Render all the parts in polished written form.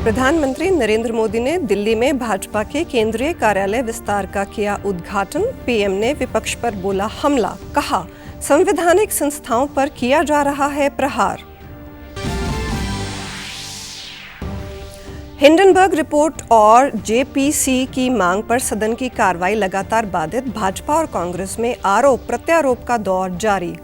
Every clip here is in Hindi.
प्रधानमंत्री नरेंद्र मोदी ने दिल्ली में भाजपा के केंद्रीय कार्यालय विस्तार का किया उद्घाटन। पीएम ने विपक्ष पर बोला हमला, कहा संवैधानिक संस्थाओं पर किया जा रहा है प्रहार। हिंडनबर्ग रिपोर्ट और जेपीसी की मांग पर सदन की कार्रवाई लगातार बाधित। भाजपा और कांग्रेस में आरोप प्रत्यारोप का दौर जारी।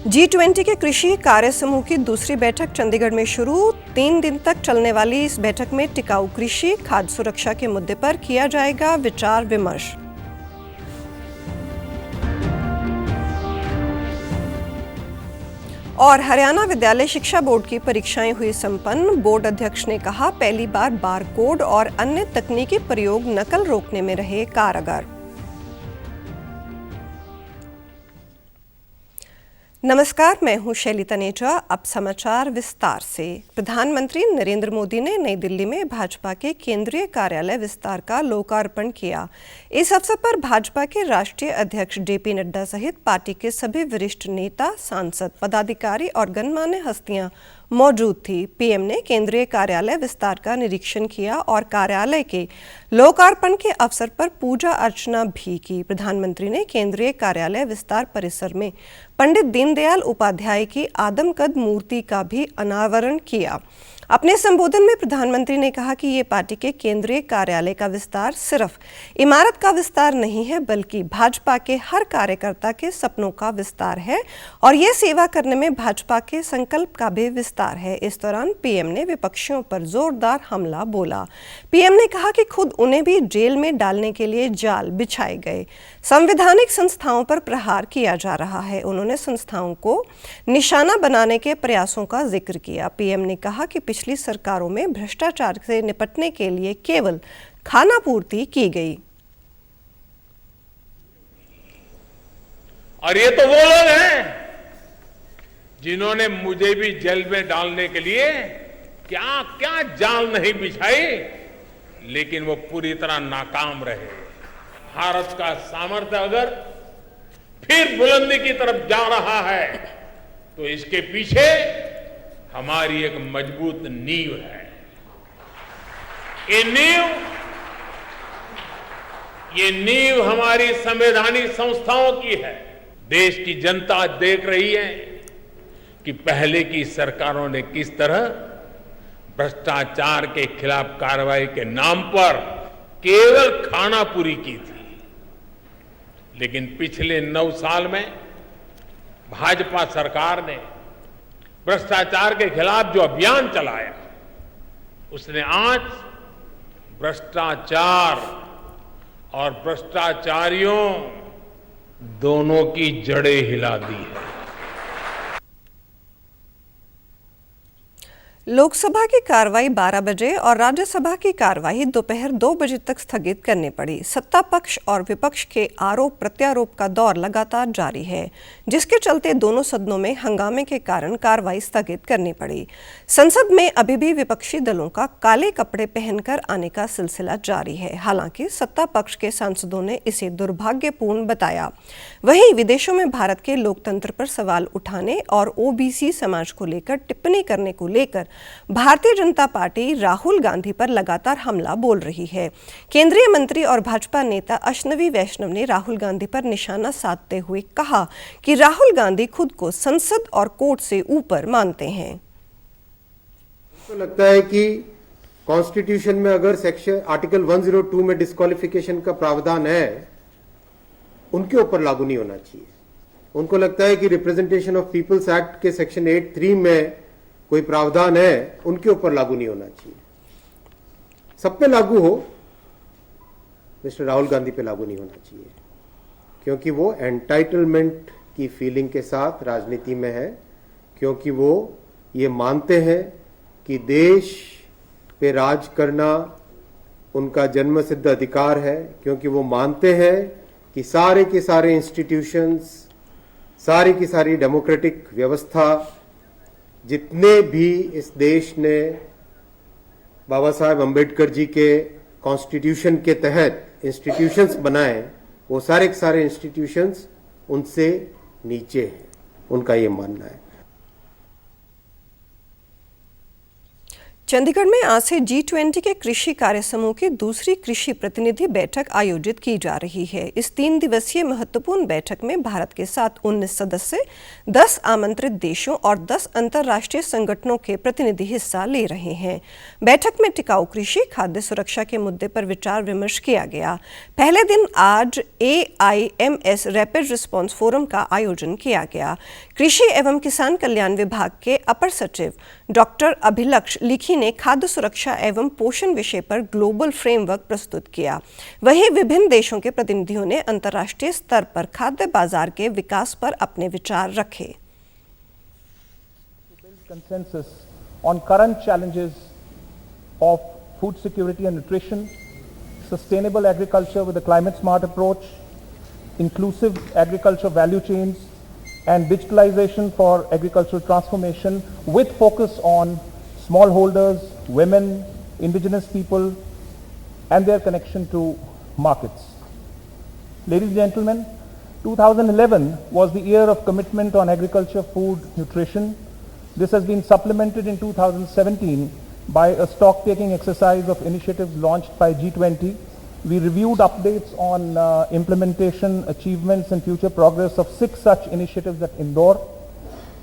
G20 के कृषि कार्य समूह की दूसरी बैठक चंडीगढ़ में शुरू। 3 दिन तक चलने वाली इस बैठक में टिकाऊ कृषि, खाद्य सुरक्षा के मुद्दे पर किया जाएगा विचार विमर्श। और हरियाणा विद्यालय शिक्षा बोर्ड की परीक्षाएं हुई संपन्न। बोर्ड अध्यक्ष ने कहा पहली बार बारकोड और अन्य तकनीकी प्रयोग नकल रोकने में रहे कारगर। नमस्कार, मैं हूं शैली तनेजा। अब समाचार विस्तार से। प्रधानमंत्री नरेंद्र मोदी ने नई दिल्ली में भाजपा के केंद्रीय कार्यालय विस्तार का लोकार्पण किया। इस अवसर पर भाजपा के राष्ट्रीय अध्यक्ष जेपी नड्डा सहित पार्टी के सभी वरिष्ठ नेता, सांसद, पदाधिकारी और गणमान्य हस्तियां मौजूद थी। पीएम ने केंद्रीय कार्यालय विस्तार का निरीक्षण किया और कार्यालय के लोकार्पण के अवसर पर पूजा अर्चना भी की। प्रधानमंत्री ने केंद्रीय कार्यालय विस्तार परिसर में पंडित दीनदयाल उपाध्याय की आदमकद मूर्ति का भी अनावरण किया। अपने संबोधन में प्रधानमंत्री ने कहा कि ये पार्टी के केंद्रीय कार्यालय का विस्तार सिर्फ इमारत का विस्तार नहीं है, बल्कि भाजपा के हर कार्यकर्ता के सपनों का विस्तार है और ये सेवा करने में भाजपा के संकल्प का भी विस्तार है। इस दौरान पीएम ने विपक्षियों पर जोरदार हमला बोला। पीएम ने कहा कि खुद उन्हें भी जेल में डालने के लिए जाल बिछाए गए। संवैधानिक संस्थाओं पर प्रहार किया जा रहा है। उन्होंने संस्थाओं को निशाना बनाने के प्रयासों का जिक्र किया। पीएम ने कहा कि पिछली सरकारों में भ्रष्टाचार से निपटने के लिए केवल खानापूर्ति की गई। और ये तो वो लोग हैं जिन्होंने मुझे भी जेल में डालने के लिए क्या क्या जाल नहीं बिछाई, लेकिन वो पूरी तरह नाकाम रहे। भारत का सामर्थ्य अगर फिर बुलंदी की तरफ जा रहा है तो इसके पीछे हमारी एक मजबूत नींव है। ये नींव हमारी संवैधानिक संस्थाओं की है। देश की जनता देख रही है कि पहले की सरकारों ने किस तरह भ्रष्टाचार के खिलाफ कार्रवाई के नाम पर केवल खानापूरी की थी, लेकिन पिछले 9 साल में भाजपा सरकार ने भ्रष्टाचार के खिलाफ जो अभियान चलाया, उसने आज भ्रष्टाचार और भ्रष्टाचारियों दोनों की जड़ें हिला दी है। लोकसभा की कार्रवाई 12 बजे और राज्यसभा की कार्रवाई दोपहर 2 बजे तक स्थगित करनी पड़ी। सत्ता पक्ष और विपक्ष के आरोप प्रत्यारोप का दौर लगातार जारी है, जिसके चलते दोनों सदनों में हंगामे के कारण कार्रवाई स्थगित करनी पड़ी। संसद में अभी भी विपक्षी दलों का काले कपड़े पहनकर आने का सिलसिला जारी है। हालांकि सत्ता पक्ष के सांसदों ने इसे दुर्भाग्यपूर्ण बताया। वहीं विदेशों में भारत के लोकतंत्र पर सवाल उठाने और ओबीसी समाज को लेकर टिप्पणी करने को लेकर भारतीय जनता पार्टी राहुल गांधी पर लगातार हमला बोल रही है। केंद्रीय मंत्री और भाजपा नेता अश्विनी वैष्णव ने राहुल गांधी पर निशाना साधते हुए कहा कि राहुल गांधी खुद को संसद और कोर्ट से ऊपर मानते हैं। तो लगता है कि कॉन्स्टिट्यूशन में अगर सेक्शन आर्टिकल 102 में डिस्क्वालिफिकेशन का प्रावधान है, उनके ऊपर लागू नहीं होना चाहिए। उनको लगता है कि रिप्रेजेंटेशन ऑफ पीपल्स एक्ट के सेक्शन 8(3) में कोई प्रावधान है, उनके ऊपर लागू नहीं होना चाहिए। सब पे लागू हो, मिस्टर राहुल गांधी पे लागू नहीं होना चाहिए, क्योंकि वो एंटाइटलमेंट की फीलिंग के साथ राजनीति में है, क्योंकि वो ये मानते हैं कि देश पे राज करना उनका जन्मसिद्ध अधिकार है, क्योंकि वो मानते हैं कि सारे के सारे इंस्टीट्यूशंस, सारी की सारी डेमोक्रेटिक व्यवस्था, जितने भी इस देश ने बाबा साहेब अम्बेडकर जी के कॉन्स्टिट्यूशन के तहत इंस्टीट्यूशंस बनाए, वो सारे के सारे इंस्टीट्यूशंस उनसे नीचे हैं। उनका ये मानना है। चंडीगढ़ में आज से G20 के कृषि कार्य समूह की दूसरी कृषि प्रतिनिधि बैठक आयोजित की जा रही है। इस 3 दिवसीय महत्वपूर्ण बैठक में भारत के साथ 19 सदस्य, 10 आमंत्रित देशों और 10 अंतर्राष्ट्रीय संगठनों के प्रतिनिधि हिस्सा ले रहे हैं। बैठक में टिकाऊ कृषि, खाद्य सुरक्षा के मुद्दे पर विचार विमर्श किया गया। पहले दिन आज AIMS रैपिड रिस्पांस फोरम का आयोजन किया गया। कृषि एवं किसान कल्याण विभाग के अपर सचिव डॉक्टर अभिलक्ष लिखी ने खाद्य सुरक्षा एवं पोषण विषय पर ग्लोबल फ्रेमवर्क प्रस्तुत किया। वहीं विभिन्न देशों के प्रतिनिधियों ने अंतर्राष्ट्रीय स्तर पर खाद्य बाजार के विकास पर अपने विचार रखे। Consensus on current challenges of food security and nutrition, sustainable agriculture with a climate smart approach, inclusive agriculture value chains, and digitalization for agricultural transformation with focus on smallholders, women, indigenous people, and their connection to markets. Ladies and gentlemen, 2011 was the year of commitment on agriculture, food, nutrition. This has been supplemented in 2017 by a stock-taking exercise of initiatives launched by G20. We reviewed updates on implementation, achievements, and future progress of 6 such initiatives at Indore.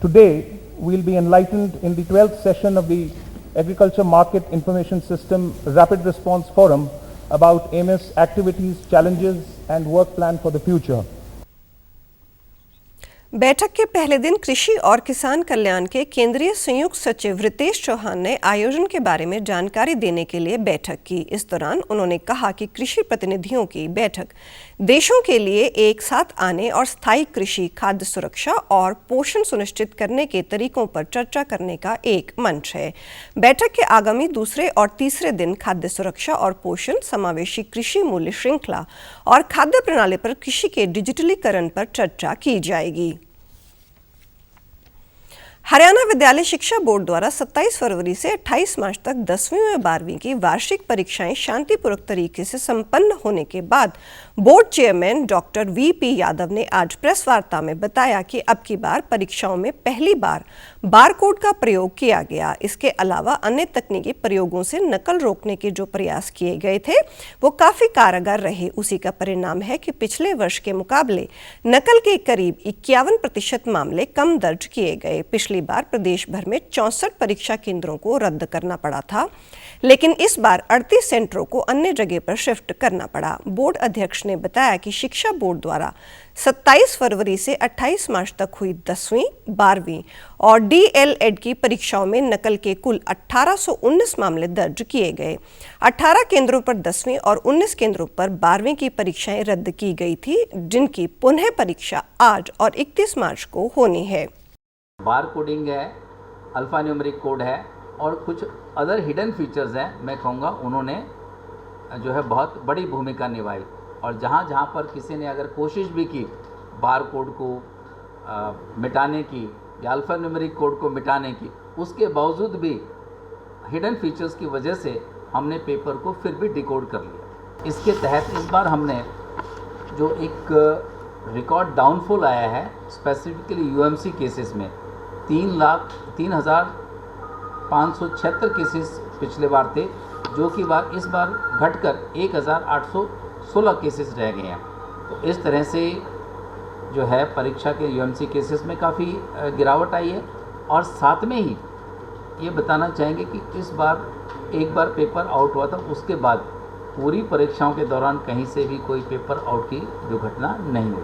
Today, we'll be enlightened in the 12th session of the Agriculture Market Information System Rapid Response Forum about AMIS activities, challenges, and work plan for the future. बैठक के पहले दिन कृषि और किसान कल्याण के केंद्रीय संयुक्त सचिव रितेश चौहान ने आयोजन के बारे में जानकारी देने के लिए बैठक की। इस दौरान उन्होंने कहा कि कृषि प्रतिनिधियों की बैठक देशों के लिए एक साथ आने और स्थायी कृषि, खाद्य सुरक्षा और पोषण सुनिश्चित करने के तरीकों पर चर्चा करने का एक मंच है। बैठक के आगामी दूसरे और तीसरे दिन खाद्य सुरक्षा और पोषण, समावेशी कृषि मूल्य श्रृंखला और खाद्य प्रणाली पर कृषि के डिजिटलीकरण पर चर्चा की जाएगी। हरियाणा विद्यालय शिक्षा बोर्ड द्वारा 27 फरवरी से 28 मार्च तक 10वीं व 12वीं की वार्षिक परीक्षाएं शांतिपूर्वक तरीके से संपन्न होने के बाद board chairman doctor VP Yadav ने आज प्रेस वार्ता में बताया कि अब की बार परीक्षाओं में पहली बार बारकोड का प्रयोग किया गया। इसके अलावा अन्य तकनीकी प्रयोगों से नकल रोकने के जो प्रयास किए गए थे वो काफी कारगर रहे। उसी का परिणाम है कि पिछले वर्ष के मुकाबले नकल के करीब 51% मामले कम दर्ज किए गए। पिछली बार प्रदेश भर में 64 परीक्षा केंद्रों को रद्द करना पड़ा था, लेकिन इस बार 38 सेंटरों को अन्य जगह पर शिफ्ट करना पड़ा। बोर्ड अध्यक्ष ने बताया कि शिक्षा बोर्ड द्वारा 27 फरवरी से 28 मार्च तक हुई 10वीं, 12वीं और DLED की परीक्षाओं में नकल के कुल 1819 मामले दर्ज किए गए। 18 केंद्रों पर 10वीं और 19 केंद्रों पर 12वीं की परीक्षाएं रद्द की गई थी, जिनकी पुनः परीक्षा आज और 31 मार्च को होनी है। बार कोडिंग है, अल्फा न्यूमेरिक कोड है और कुछ अदर हिडन फीचर्स हैं। मैं कहूँगा उन्होंने जो है बहुत बड़ी भूमिका निभाई और जहाँ जहाँ पर किसी ने अगर कोशिश भी की बार कोड को मिटाने की या अल्फा न्यूमेरिक कोड को मिटाने की, उसके बावजूद भी हिडन फीचर्स की वजह से हमने पेपर को फिर भी डिकोड कर लिया। इसके तहत इस बार हमने जो एक रिकॉर्ड डाउनफॉल आया है स्पेसिफिकली UMC केसेस में 3,0576 केसेस पिछले बार थे, जो कि इस बार घटकर 1,816 केसेस रह गए हैं। तो इस तरह से जो है परीक्षा के UMC केसेस में काफ़ी गिरावट आई है। और साथ में ही ये बताना चाहेंगे कि इस बार एक बार पेपर आउट हुआ था, उसके बाद पूरी परीक्षाओं के दौरान कहीं से भी कोई पेपर आउट की जो घटना नहीं हुई।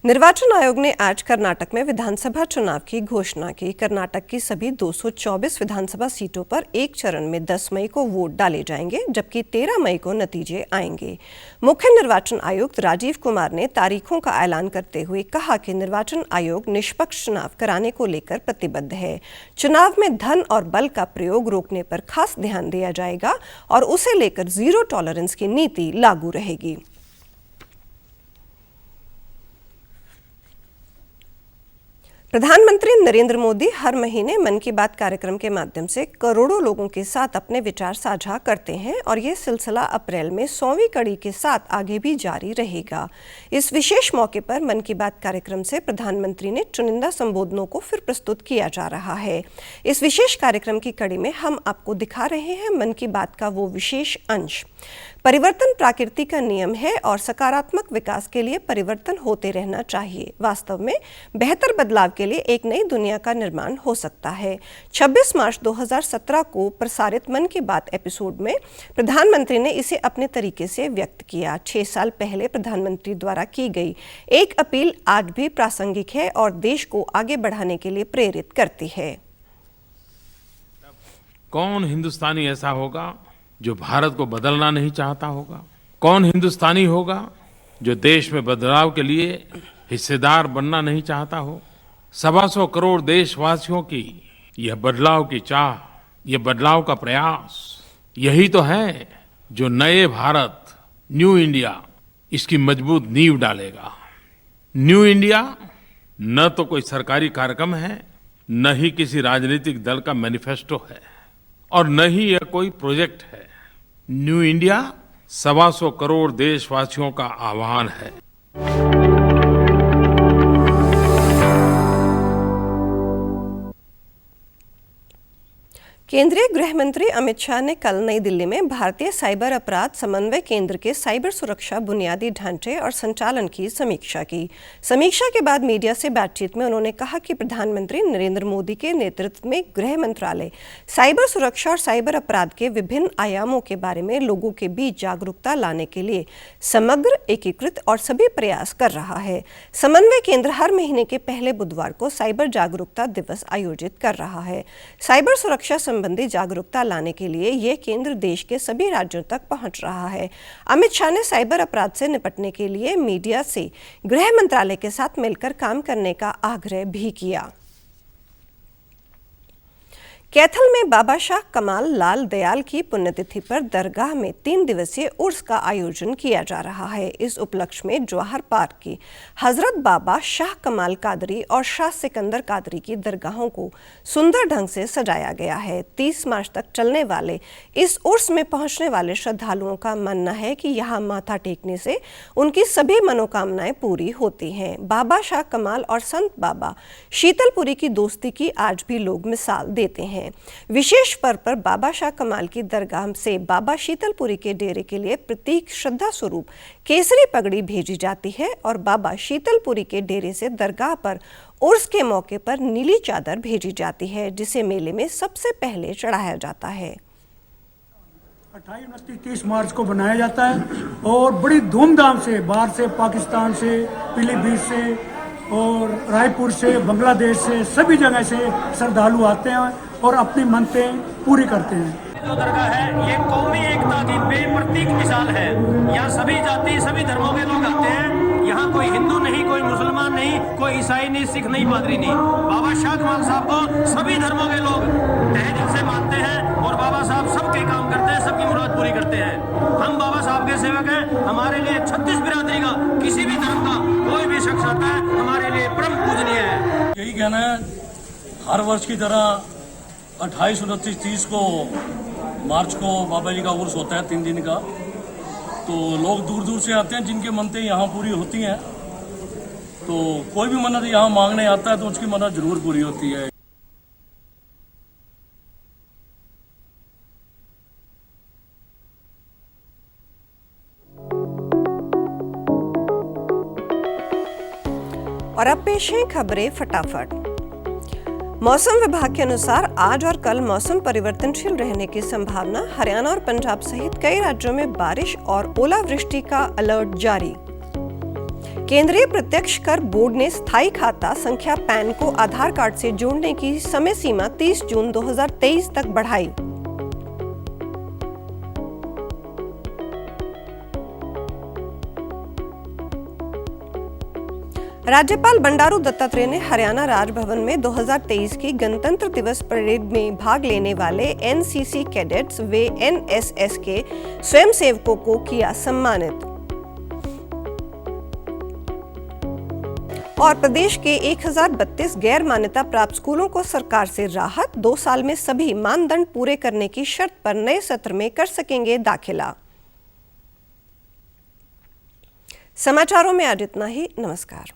निर्वाचन आयोग ने आज कर्नाटक में विधानसभा चुनाव की घोषणा की। कर्नाटक की सभी 224 विधानसभा सीटों पर एक चरण में 10 मई को वोट डाले जाएंगे, जबकि 13 मई को नतीजे आएंगे। मुख्य निर्वाचन आयुक्त राजीव कुमार ने तारीखों का ऐलान करते हुए कहा कि निर्वाचन आयोग निष्पक्ष चुनाव कराने को लेकर प्रतिबद्ध है। चुनाव में धन और बल का प्रयोग रोकने पर खास ध्यान दिया जाएगा और उसे लेकर जीरो टॉलरेंस की नीति लागू रहेगी। प्रधानमंत्री नरेंद्र मोदी हर महीने मन की बात कार्यक्रम के माध्यम से करोड़ों लोगों के साथ अपने विचार साझा करते हैं और ये सिलसिला अप्रैल में 100वीं कड़ी के साथ आगे भी जारी रहेगा। इस विशेष मौके पर मन की बात कार्यक्रम से प्रधानमंत्री ने चुनिंदा संबोधनों को फिर प्रस्तुत किया जा रहा है। इस विशेष कार्यक्रम की कड़ी में हम आपको दिखा रहे हैं मन की बात का वो विशेष अंश। परिवर्तन प्रकृति का नियम है और सकारात्मक विकास के लिए परिवर्तन होते रहना चाहिए। वास्तव में बेहतर बदलाव के लिए एक नई दुनिया का निर्माण हो सकता है। 26 मार्च 2017 को प्रसारित मन की बात एपिसोड में प्रधानमंत्री ने इसे अपने तरीके से व्यक्त किया। 6 साल पहले प्रधानमंत्री द्वारा की गई एक अपील आज भी प्रासंगिक है और देश को आगे बढ़ाने के लिए प्रेरित करती है। कौन हिंदुस्तानी ऐसा होगा जो भारत को बदलना नहीं चाहता होगा? कौन हिंदुस्तानी होगा जो देश में बदलाव के लिए हिस्सेदार बनना नहीं चाहता हो? 125 करोड़ देशवासियों की यह बदलाव की चाह, यह बदलाव का प्रयास, यही तो है जो नए भारत, न्यू इंडिया, इसकी मजबूत नींव डालेगा। न्यू इंडिया न तो कोई सरकारी कार्यक्रम है, न ही किसी राजनीतिक दल का मैनिफेस्टो है और न ही यह कोई प्रोजेक्ट है। न्यू इंडिया 125 करोड़ देशवासियों का आह्वान है। केंद्रीय गृह मंत्री अमित शाह ने कल नई दिल्ली में भारतीय साइबर अपराध समन्वय केंद्र के साइबर सुरक्षा बुनियादी ढांचे और संचालन की समीक्षा की। समीक्षा के बाद मीडिया से बातचीत में उन्होंने कहा कि प्रधानमंत्री नरेंद्र मोदी के नेतृत्व में गृह मंत्रालय साइबर सुरक्षा और साइबर अपराध के विभिन्न आयामों के बारे में लोगों के बीच जागरूकता लाने के लिए समग्र, एकीकृत और सभी प्रयास कर रहा है। समन्वय केंद्र हर महीने के पहले बुधवार को साइबर जागरूकता दिवस आयोजित कर रहा है। साइबर सुरक्षा संबंधी जागरूकता लाने के लिए यह केंद्र देश के सभी राज्यों तक पहुंच रहा है। अमित शाह ने साइबर अपराध से निपटने के लिए मीडिया से गृह मंत्रालय के साथ मिलकर काम करने का आग्रह भी किया। कैथल में बाबा शाह कमाल लाल दयाल की पुण्यतिथि पर दरगाह में 3 दिवसीय उर्स का आयोजन किया जा रहा है। इस उपलक्ष्य में जवाहर पार्क की हजरत बाबा शाह कमाल कादरी और शाह सिकंदर कादरी की दरगाहों को सुंदर ढंग से सजाया गया है। 30 मार्च तक चलने वाले इस उर्स में पहुंचने वाले श्रद्धालुओं का मानना है कि यहाँ माथा टेकने से उनकी सभी मनोकामनाएं पूरी होती हैं। बाबा शाह कमाल और संत बाबा शीतलपुरी की दोस्ती की आज भी लोग मिसाल देते हैं। विशेष पर्व पर बाबा शाह कमाल की दरगाह से बाबा शीतलपुरी के डेरे के लिए प्रतीक श्रद्धा स्वरूप केसरी पगड़ी भेजी जाती है और बाबा शीतलपुरी के डेरे से दरगाह पर उर्स के मौके पर नीली चादर भेजी जाती है, जिसे मेले में सबसे पहले चढ़ाया जाता है। 28, 29, 30 मार्च को बनाया जाता है और बड़ी धूमधाम से बाहर से, पाकिस्तान से, पीलीभीत से और रायपुर से, बांग्लादेश से, सभी जगह से श्रद्धालु आते हैं और अपनी मन्नतें पूरी करते हैं। जो दरगाह है ये कौमी एकता की बेप्रतीक मिसाल है। यहाँ सभी जाति, सभी धर्मों के लोग आते हैं। यहाँ कोई हिंदू नहीं, कोई मुसलमान नहीं, कोई ईसाई नहीं, सिख नहीं, पादरी नहीं। बाबा शाह कमाल साहब को सभी धर्मों के लोग तहे दिल से मानते हैं और बाबा साहब सबके काम करते हैं, सबकी मुराद पूरी करते हैं। हम बाबा साहब के सेवक हैं। हमारे लिए 36 बिरादरी का, किसी भी धर्म का कोई भी शख्स आता है, हमारे लिए परम पूजनीय है। यही कहना है, हर वर्ष की तरह 28, 29, 30 को मार्च को बाबा जी का उर्स होता है 3 दिन का। तो लोग दूर दूर से आते हैं, जिनकी मन्नतें यहाँ पूरी होती हैं। तो कोई भी मन्नत यहाँ मांगने आता है तो उसकी मन्नत जरूर पूरी होती है। और अब पेश हैं खबरें फटाफट। मौसम विभाग के अनुसार आज और कल मौसम परिवर्तनशील रहने की संभावना। हरियाणा और पंजाब सहित कई राज्यों में बारिश और ओलावृष्टि का अलर्ट जारी। केंद्रीय प्रत्यक्ष कर बोर्ड ने स्थायी खाता संख्या पैन को आधार कार्ड से जोड़ने की समय सीमा 30 जून 2023 तक बढ़ाई। राज्यपाल बंडारू दत्तात्रेय ने हरियाणा राजभवन में 2023 की गणतंत्र दिवस परेड में भाग लेने वाले एनसीसी कैडेट्स व एनएसएस के स्वयंसेवकों को किया सम्मानित। और प्रदेश के 1032 गैर मान्यता प्राप्त स्कूलों को सरकार से राहत, 2 साल में सभी मानदंड पूरे करने की शर्त पर नए सत्र में कर सकेंगे दाखिला। समाचारों में आज इतना ही। नमस्कार।